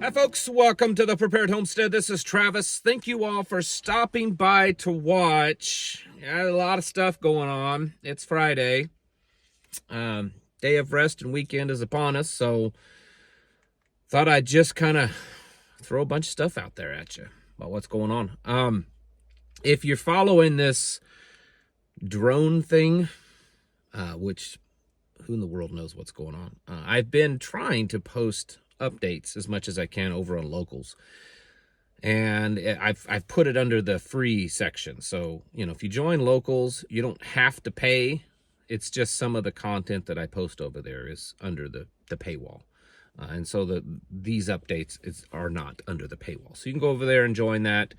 Hi folks, welcome to the Prepared Homestead. This is Travis. Thank you all for stopping by to watch. A lot of stuff going on. It's Friday. Day of rest and weekend is upon us, so thought I'd just kind of throw a bunch of stuff out there at you about what's going on. If you're following this drone thing, which who in the world knows what's going on? I've been trying to post updates as much as I can over on Locals, and I've put it under the free section. So if you join Locals, you don't have to pay. It's just some of the content that I post over there is under the paywall, and so these updates are not under the paywall. So you can go over there and join that,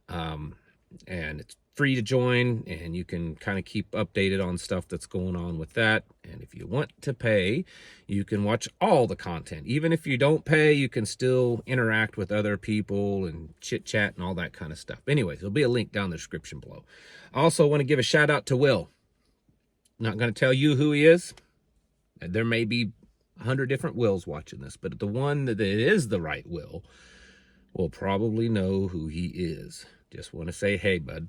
and it's free to join, and you can kind of keep updated on stuff that's going on with that. And if you want to pay, you can watch all the content. Even if you don't pay, you can still interact with other people and chit chat and all that kind of stuff. Anyways, there'll be a link down in the description below. I also want to give a shout out to Will. Not going to tell you who he is. There may be 100 different Wills watching this, but the one that is the right Will probably know who he is. Just want to say, hey, bud.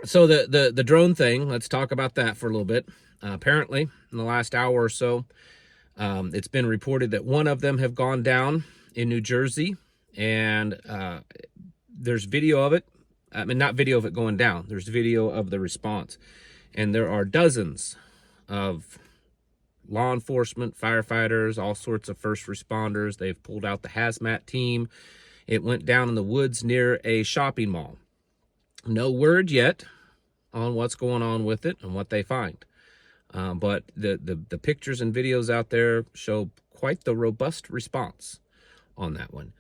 So the drone thing, let's talk about that for a little bit. Apparently in the last hour or so, it's been reported that one of them have gone down in New Jersey, and there's video of it. I mean, not video of it going down. There's video of the response, and there are dozens of law enforcement, firefighters, all sorts of first responders. They've pulled out the hazmat team. It went down in the woods near a shopping mall. No word yet on what's going on with it and what they find. But the pictures and videos out there show quite the robust response on that one.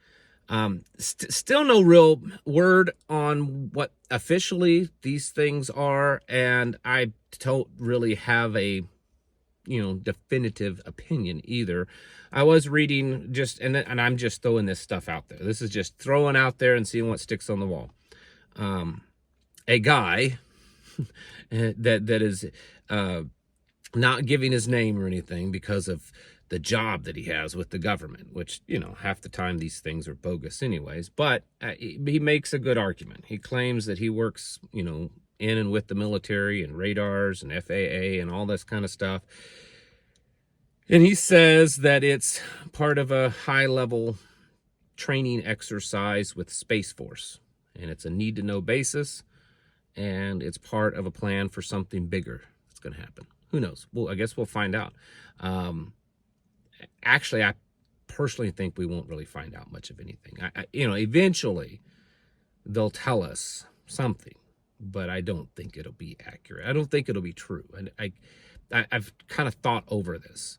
Still no real word on what officially these things are, and I don't really have a definitive opinion either. I was reading and I'm just throwing this stuff out there. This is just throwing out there and seeing what sticks on the wall. A guy that is not giving his name or anything because of the job that he has with the government, which, half the time these things are bogus anyways, but he makes a good argument. He claims that he works, in and with the military and radars and FAA and all this kind of stuff. And he says that it's part of a high-level training exercise with Space Force, and it's a need-to-know basis, and it's part of a plan for something bigger that's going to happen. Who knows? Well, I guess we'll find out. Actually, I personally think we won't really find out much of anything. Eventually they'll tell us something, but I don't think it'll be accurate. I don't think it'll be true. And I've kind of thought over this.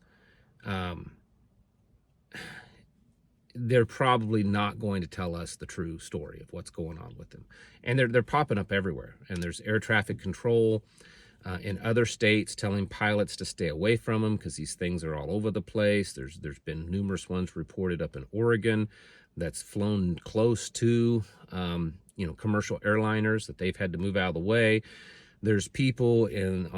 They're probably not going to tell us the true story of what's going on with them. And they're popping up everywhere. And there's air traffic control in other states telling pilots to stay away from them because these things are all over the place. There's been numerous ones reported up in Oregon that's flown close to commercial airliners that they've had to move out of the way. There's people in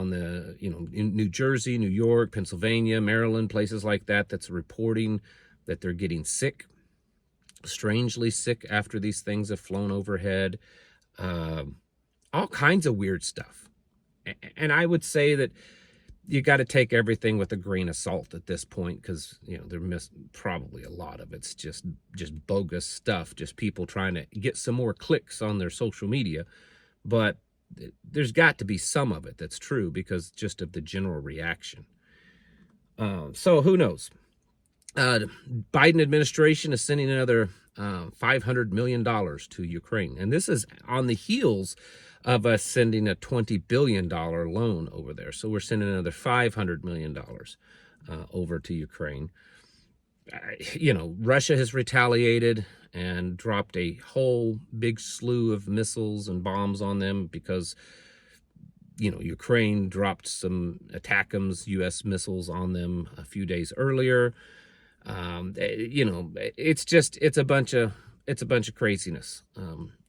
New Jersey, New York, Pennsylvania, Maryland, places like that that's reporting that they're getting sick, strangely sick after these things have flown overhead. All kinds of weird stuff. And I would say that you got to take everything with a grain of salt at this point, because probably a lot of it's just bogus stuff, just people trying to get some more clicks on their social media. But there's got to be some of it that's true because just of the general reaction. So who knows? Biden administration is sending another $500 million to Ukraine. And this is on the heels of us sending a $20 billion loan over there. So we're sending another $500 million over to Ukraine. Russia has retaliated and dropped a whole big slew of missiles and bombs on them because, Ukraine dropped some ATACMS U.S. missiles on them a few days earlier. It's a bunch of craziness.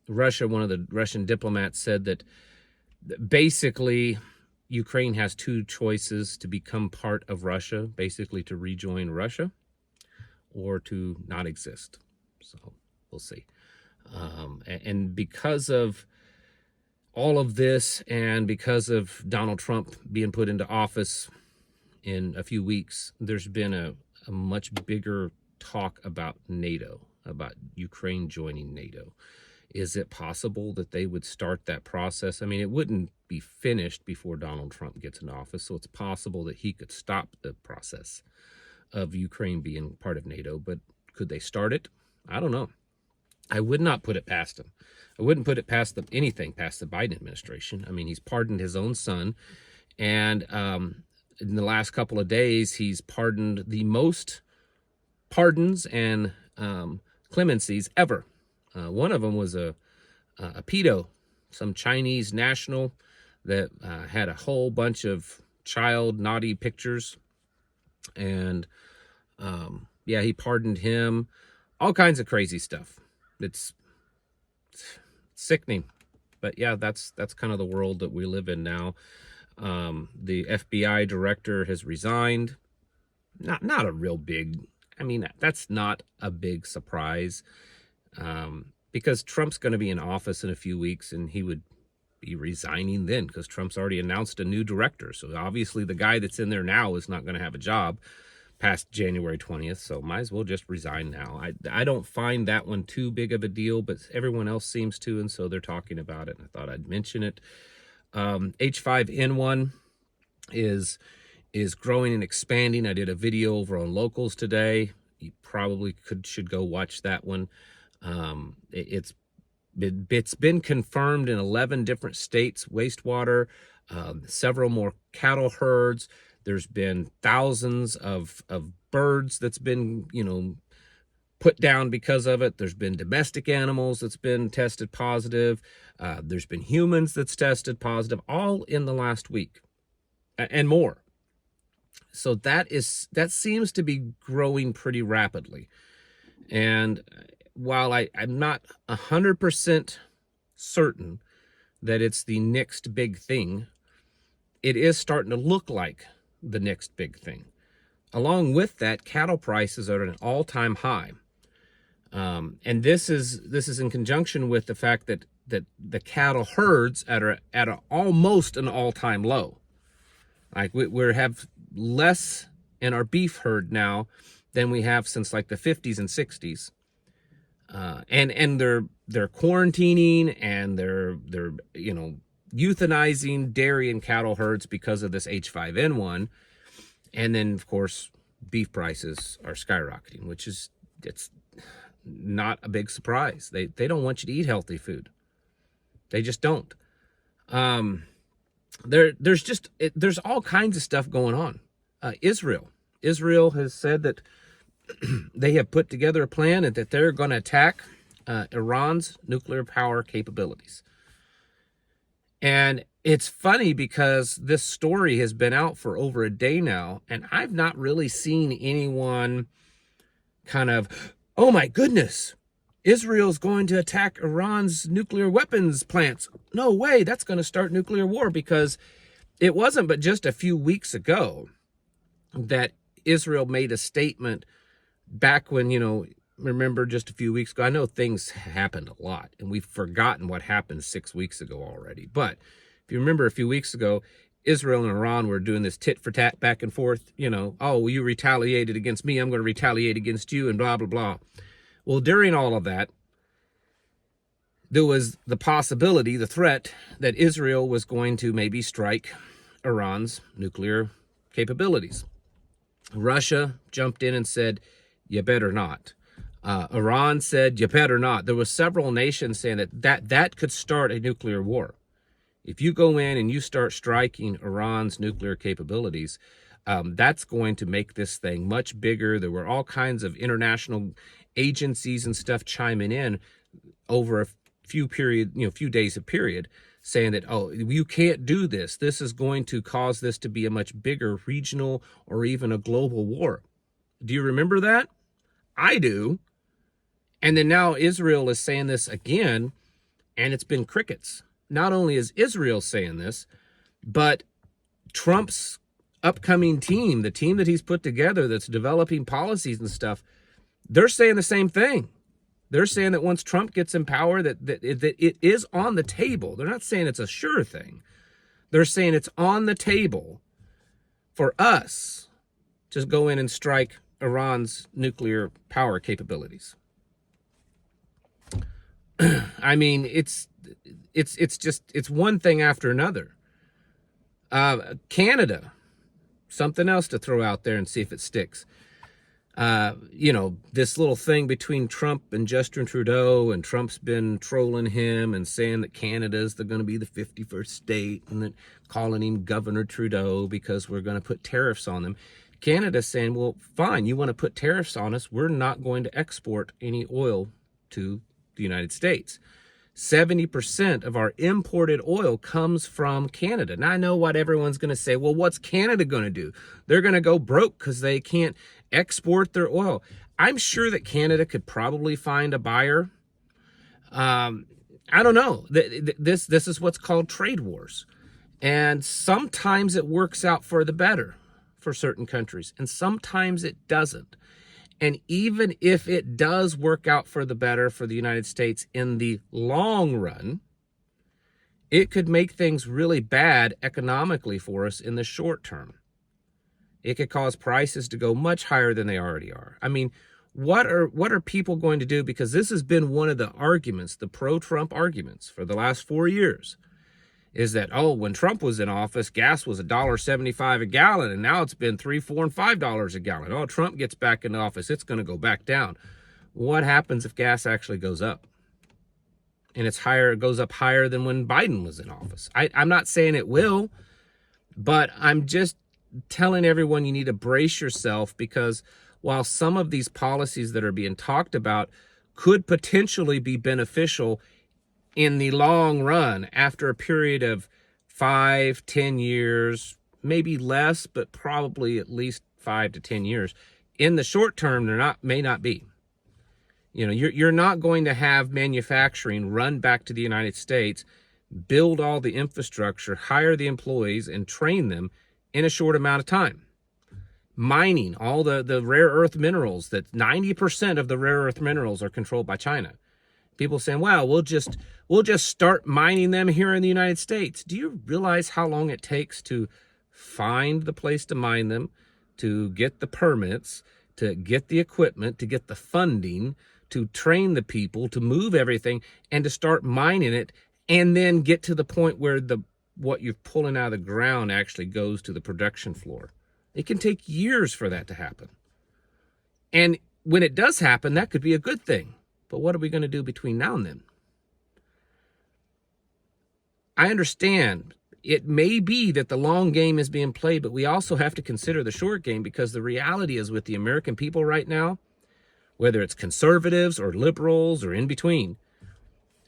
Russia, one of the Russian diplomats said that basically Ukraine has two choices to become part of Russia, basically to rejoin Russia, or to not exist. So we'll see. And because of all of this, and because of Donald Trump being put into office in a few weeks, there's been a much bigger talk about NATO, about Ukraine joining NATO. Is it possible that they would start that process? I mean, it wouldn't be finished before Donald Trump gets in office, so it's possible that he could stop the process of Ukraine being part of NATO, but could they start it? I don't know. I would not put it past him. I wouldn't put it past anything past the Biden administration. I mean, he's pardoned his own son, and in the last couple of days, he's pardoned the most pardons and clemencies ever. One of them was a pedo, some Chinese national that had a whole bunch of child naughty pictures, and yeah, he pardoned him. All kinds of crazy stuff. It's sickening, but yeah, that's kind of the world that we live in now. The FBI director has resigned. Not a real big. I mean, that's not a big surprise, because Trump's going to be in office in a few weeks, and he would be resigning then, because Trump's already announced a new director. So obviously, the guy that's in there now is not going to have a job past January 20th, so might as well just resign now. I don't find that one too big of a deal, but everyone else seems to, and so they're talking about it, and I thought I'd mention it. H5N1 is growing and expanding. I did a video over on Locals today. You probably should go watch that one. It's been confirmed in 11 different states, wastewater, several more cattle herds. There's been thousands of birds that's been, put down because of it. There's been domestic animals that's been tested positive. There's been humans that's tested positive, all in the last week and more. So that seems to be growing pretty rapidly. And while I'm not 100% certain that it's the next big thing, it is starting to look like the next big thing. Along with that, cattle prices are at an all-time high. And this is in conjunction with the fact that the cattle herds are at almost an all-time low. Like we have less in our beef herd now than we have since like the 50s and 60s. And they're quarantining, and they're euthanizing dairy and cattle herds because of this H5N1. And then, of course, beef prices are skyrocketing, which it's not a big surprise. They don't want you to eat healthy food. They just don't. There's all kinds of stuff going on. Israel has said that they have put together a plan and that they're going to attack Iran's nuclear power capabilities. And it's funny because this story has been out for over a day now, and I've not really seen anyone kind of, oh my goodness, Israel's going to attack Iran's nuclear weapons plants. No way, that's going to start nuclear war, because it wasn't but just a few weeks ago that Israel made a statement back when, remember just a few weeks ago. I know things happened a lot, and we've forgotten what happened 6 weeks ago already. But if you remember a few weeks ago, Israel and Iran were doing this tit for tat back and forth, oh, you retaliated against me, I'm going to retaliate against you, and blah, blah, blah. Well, during all of that, there was the possibility, the threat, that Israel was going to maybe strike Iran's nuclear capabilities. Russia jumped in and said, you better not. Iran said, you better not. There were several nations saying that could start a nuclear war. If you go in and you start striking Iran's nuclear capabilities, that's going to make this thing much bigger. There were all kinds of international agencies and stuff chiming in over a few days of period, saying that, oh, you can't do this. This is going to cause this to be a much bigger regional or even a global war. Do you remember that? I do. And then now Israel is saying this again, and it's been crickets. Not only is Israel saying this, but Trump's upcoming team, the team that he's put together that's developing policies and stuff, They're saying the same thing. They're saying that once Trump gets in power, that it is on the table. They're not saying it's a sure thing. They're saying it's on the table for us to go in and strike Iran's nuclear power capabilities. I mean, it's one thing after another. Canada, something else to throw out there and see if it sticks. This little thing between Trump and Justin Trudeau, and Trump's been trolling him and saying that Canada's going to be the 51st state, and then calling him Governor Trudeau because we're going to put tariffs on them. Canada's saying, well, fine, you want to put tariffs on us, we're not going to export any oil to the United States. 70% of our imported oil comes from Canada. Now, I know what everyone's going to say. Well, what's Canada going to do? They're going to go broke because they can't export their oil. I'm sure that Canada could probably find a buyer. I don't know. This is what's called trade wars. And sometimes it works out for the better for certain countries, and sometimes it doesn't. And even if it does work out for the better for the United States in the long run, it could make things really bad economically for us in the short term. It could cause prices to go much higher than they already are. I mean, what are people going to do? Because this has been one of the arguments, the pro-Trump arguments for the last 4 years, is that, when Trump was in office, gas was $1.75 a gallon, and now it's been $3, $4, and $5 a gallon. Oh, Trump gets back into office, it's going to go back down. What happens if gas actually goes up? And it's higher, it goes up higher than when Biden was in office. I'm not saying it will, but I'm just telling everyone you need to brace yourself, because while some of these policies that are being talked about could potentially be beneficial in the long run, after a period of 5, 10 years, maybe less, but probably at least 5 to 10 years. In the short term, may not be. You're not going to have manufacturing run back to the United States, build all the infrastructure, hire the employees, and train them in a short amount of time. Mining all the rare earth minerals, that 90% of the rare earth minerals are controlled by China. People saying, well, we'll just start mining them here in the United States. Do you realize how long it takes to find the place to mine them, to get the permits, to get the equipment, to get the funding, to train the people, to move everything, and to start mining it, and then get to the point where what you're pulling out of the ground actually goes to the production floor? It can take years for that to happen. And when it does happen, that could be a good thing. But what are we going to do between now and then? I understand it may be that the long game is being played, but we also have to consider the short game, because the reality is, with the American people right now, whether it's conservatives or liberals or in between,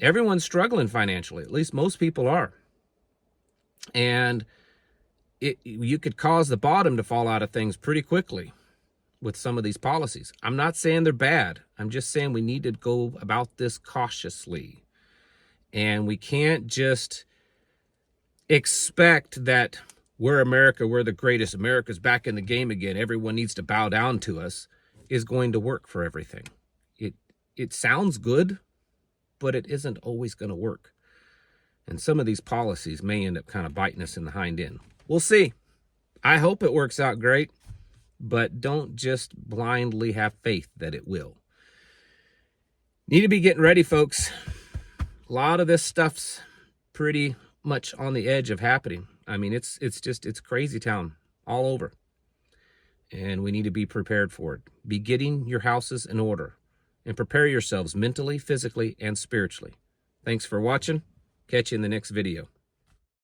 everyone's struggling financially. At least most people are. And you could cause the bottom to fall out of things pretty quickly with some of these policies. I'm not saying they're bad. I'm just saying we need to go about this cautiously. And we can't just expect that we're America, we're the greatest, America's back in the game again, everyone needs to bow down to us, is going to work for everything. It sounds good, but it isn't always going to work. And some of these policies may end up kind of biting us in the hind end. We'll see. I hope it works out great, but don't just blindly have faith that it will. Need to be getting ready, folks. A lot of this stuff's pretty much on the edge of happening. I mean, it's crazy town all over. And we need to be prepared for it. Be getting your houses in order and prepare yourselves mentally, physically, and spiritually. Thanks for watching. Catch you in the next video.